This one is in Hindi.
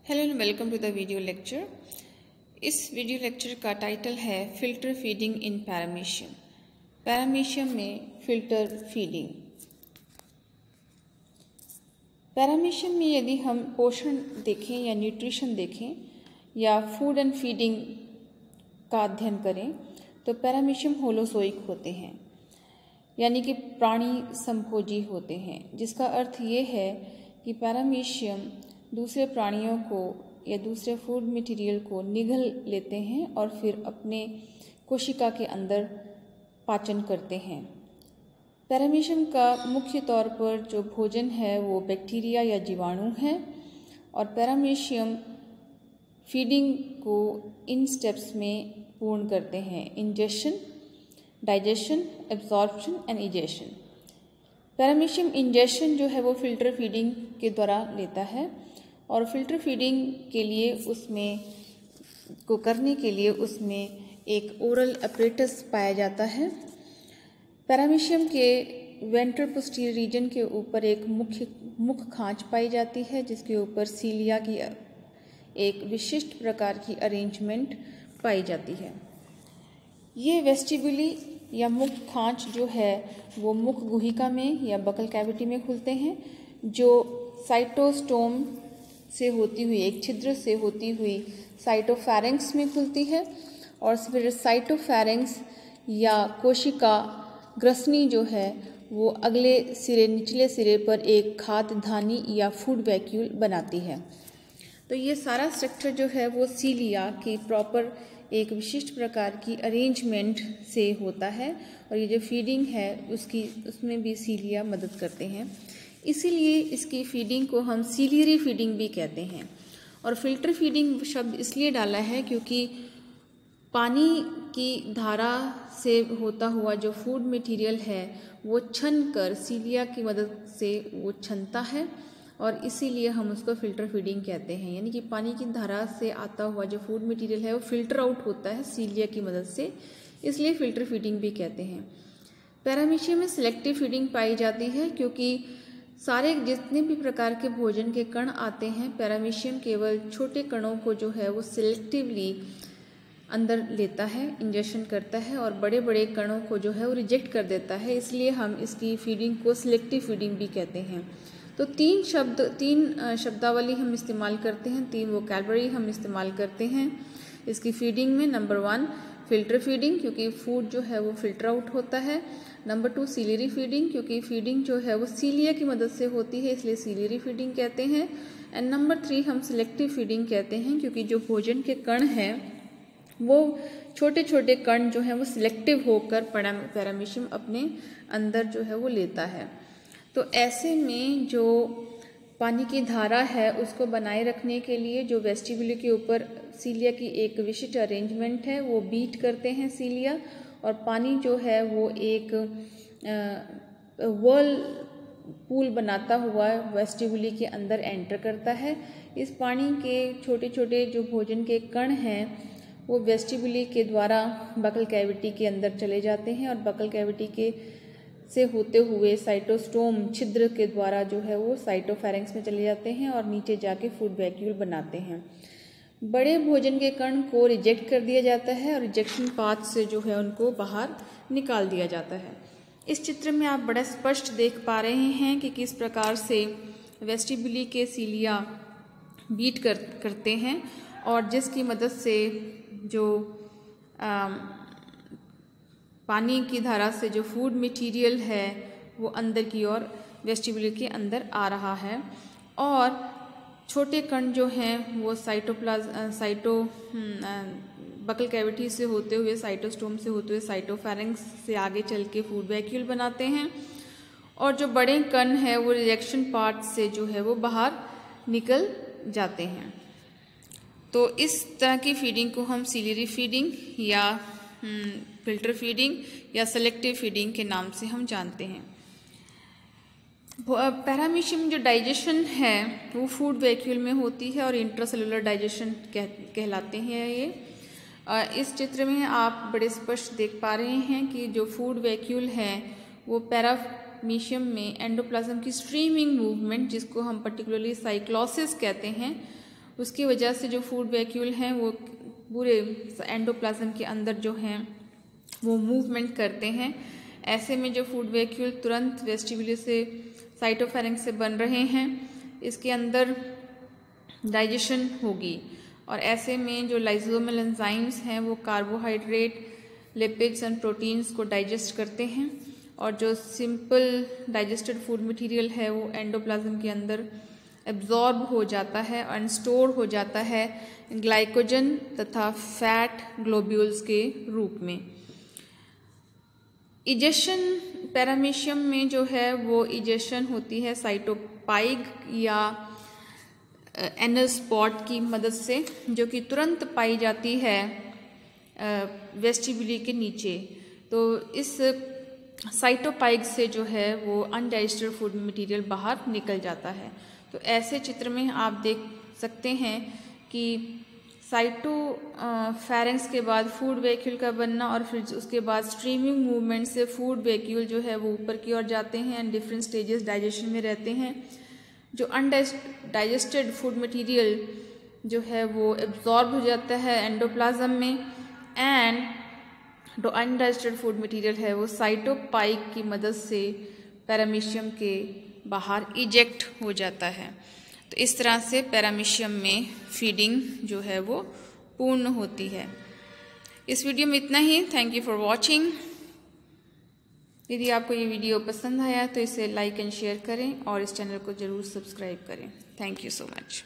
Hello and welcome to the video lecture. इस वीडियो लेक्चर का टाइटल है filter feeding in paramecium. Paramecium में फिल्टर फीडिंग। पैरामीशियम में यदि हम पोषण देखें या न्यूट्रिशन देखें या फूड एंड फीडिंग का अध्ययन करें तो पैरामीशियम होलोजोइक होते हैं, यानी कि प्राणी संभोजी होते हैं, जिसका अर्थ ये है कि पैरामीशियम दूसरे प्राणियों को या दूसरे फूड मटेरियल को निगल लेते हैं और फिर अपने कोशिका के अंदर पाचन करते हैं। पैरामीशियम का मुख्य तौर पर जो भोजन है वो बैक्टीरिया या जीवाणु है और पैरामीशियम फीडिंग को इन स्टेप्स में पूर्ण करते हैं: ingestion, digestion, absorption and egestion. Paramecium ingestion जो है वो फिल्टर फीडिंग के द्वारा लेता है और फिल्टर फीडिंग के लिए उसमें एक ओरल अपरेटस पाया जाता है। पैरामीशियम के वेंट्रल पोस्टीरियर रीजन के ऊपर एक मुख खांच पाई जाती है, जिसके ऊपर सीलिया की एक विशिष्ट प्रकार की अरेंजमेंट पाई जाती है। ये वेस्टिब्यूली या मुख खांच जो है वो मुख गुहिका में या बकल कैविटी में खुलते हैं, जो साइटोस्टोम से होती हुई एक छिद्र से होती हुई साइटोफैरिंक्स में खुलती है और फिर साइटोफैरिंक्स या कोशिका ग्रसनी जो है वो अगले सिरे निचले सिरे पर एक खाद्यधानी या फूड वैक्यूल बनाती है। तो ये सारा स्ट्रक्चर जो है वो सीलिया की प्रॉपर एक विशिष्ट प्रकार की अरेंजमेंट से होता है और ये जो फीडिंग है उसमें भी सीलिया मदद करते हैं। इसीलिए इसकी फीडिंग को हम सीलियरी फीडिंग भी कहते हैं। और फिल्टर फीडिंग शब्द इसलिए डाला है क्योंकि पानी की धारा से होता हुआ जो फूड मटेरियल है वो छन कर सीलिया की मदद से वो छनता है और इसीलिए हम उसको फिल्टर फीडिंग कहते हैं। यानी कि पानी की धारा से आता हुआ जो फूड मटेरियल है वो फिल्टर आउट होता है सीलिया की मदद से, इसलिए फिल्टर फीडिंग भी कहते हैं। पैरामीशियम में सिलेक्टिव फीडिंग पाई जाती है क्योंकि सारे जितने भी प्रकार के भोजन के कण आते हैं, पैरामीशियम केवल छोटे कणों को जो है वो सिलेक्टिवली अंदर लेता है, इंजेक्शन करता है और बड़े बड़े कणों को जो है वो रिजेक्ट कर देता है, इसलिए हम इसकी फीडिंग को सिलेक्टिव फीडिंग भी कहते हैं। तो तीन शब्दावली हम इस्तेमाल करते हैं, 3 वोकैबुलरी हम इस्तेमाल करते हैं इसकी फीडिंग में। नंबर 1 फिल्टर फीडिंग, क्योंकि फूड जो है वो फिल्टर आउट होता है। नंबर 2 सीलियरी फीडिंग, क्योंकि फीडिंग जो है वो सीलिया की मदद से होती है, इसलिए सीलियरी फीडिंग कहते हैं। एंड नंबर 3 हम सिलेक्टिव फीडिंग कहते हैं, क्योंकि जो भोजन के कण हैं वो छोटे छोटे कण जो हैं वो सिलेक्टिव होकर पैरामीशियम अपने अंदर जो है वो लेता है। तो ऐसे में जो पानी की धारा है उसको बनाए रखने के लिए जो वेस्टिब्यूल के ऊपर सीलिया की एक विशिष्ट अरेंजमेंट है वो बीट करते हैं सीलिया, और पानी जो है वो एक व्हर्लपूल बनाता हुआ वेस्टिब्यूल के अंदर एंटर करता है। इस पानी के छोटे छोटे जो भोजन के कण हैं वो वेस्टिब्यूल के द्वारा बकल कैविटी के अंदर चले जाते हैं और बकल कैविटी के से होते हुए साइटोस्टोम छिद्र के द्वारा जो है वो साइटोफैरिंक्स में चले जाते हैं और नीचे जाके फूड वैक्यूल बनाते हैं। बड़े भोजन के कण को रिजेक्ट कर दिया जाता है और रिजेक्शन पाथ से जो है उनको बाहर निकाल दिया जाता है। इस चित्र में आप बड़ा स्पष्ट देख पा रहे हैं कि किस प्रकार से वेस्टिब्यूल के सीलिया बीट करते हैं और जिसकी मदद से जो पानी की धारा से जो फूड मटेरियल है वो अंदर की ओर वेस्टिब्यूल के अंदर आ रहा है और छोटे कण जो हैं वो बकल कैविटी से होते हुए साइटोस्टोम से होते हुए साइटोफैरिंक्स से आगे चल के फूड वैक्यूल बनाते हैं और जो बड़े कण हैं वो रिजेक्शन पार्ट से जो है वो बाहर निकल जाते हैं। तो इस तरह की फीडिंग को हम सीलियरी फीडिंग या फिल्टर फीडिंग या सेलेक्टिव फीडिंग के नाम से हम जानते हैं। पैरामीशियम जो डाइजेशन है वो फूड वैक्यूल में होती है और इंट्रासेलुलर डाइजेशन कहलाते हैं ये। इस चित्र में आप बड़े स्पष्ट देख पा रहे हैं कि जो फूड वैक्यूल है वो पैरामीशियम में एंडोप्लाज्म की स्ट्रीमिंग मूवमेंट, जिसको हम पर्टिकुलरली साइक्लोसिस कहते हैं, उसकी वजह से जो फूड वैक्यूल हैं वो पूरे एंडोप्लाज्म के अंदर जो हैं वो मूवमेंट करते हैं। ऐसे में जो फूड वैक्यूल तुरंत वेस्टिबुलर से साइटोफेरेंक्स से बन रहे हैं, इसके अंदर डाइजेशन होगी और ऐसे में जो लाइसोसोमल एंजाइम्स हैं वो कार्बोहाइड्रेट, लिपिड्स एंड प्रोटीन्स को डाइजेस्ट करते हैं और जो सिंपल डाइजेस्टेड फूड मटेरियल है वो एंडोप्लाज्म के अंदर एब्जॉर्ब हो जाता है और स्टोर हो जाता है ग्लाइकोजन तथा फैट ग्लोब्यूल्स के रूप में। इजेशन पैरामीशियम में जो है वो इजेशन होती है साइटोपाइग या एनल स्पॉट की मदद से, जो कि तुरंत पाई जाती है वेस्टिबुली के नीचे। तो इस साइटोपाइग से जो है वो अनडाइजेस्टेड फूड मटेरियल बाहर निकल जाता है। तो ऐसे चित्र में आप देख सकते हैं कि साइटोफेरेंक्स के बाद फूड वैक्यूल का बनना और फिर उसके बाद स्ट्रीमिंग मूवमेंट से फूड वैक्यूल जो है वो ऊपर की ओर जाते हैं एंड डिफरेंट स्टेजेस डाइजेशन में रहते हैं। जो अनडाइजेस्टेड फूड मटेरियल जो है वो एब्जॉर्ब हो जाता है एंडोप्लाज्म में एंड जो अनडाइजेस्टेड फूड मटेरियल है वो साइटोपाइग की मदद से पैरामीशियम के बाहर इजेक्ट हो जाता है। तो इस तरह से पैरामीशियम में फीडिंग जो है वो पूर्ण होती है। इस वीडियो में इतना ही। Thank you for watching. यदि आपको ये वीडियो पसंद आया तो इसे लाइक एंड शेयर करें और इस चैनल को ज़रूर सब्सक्राइब करें। Thank you so much.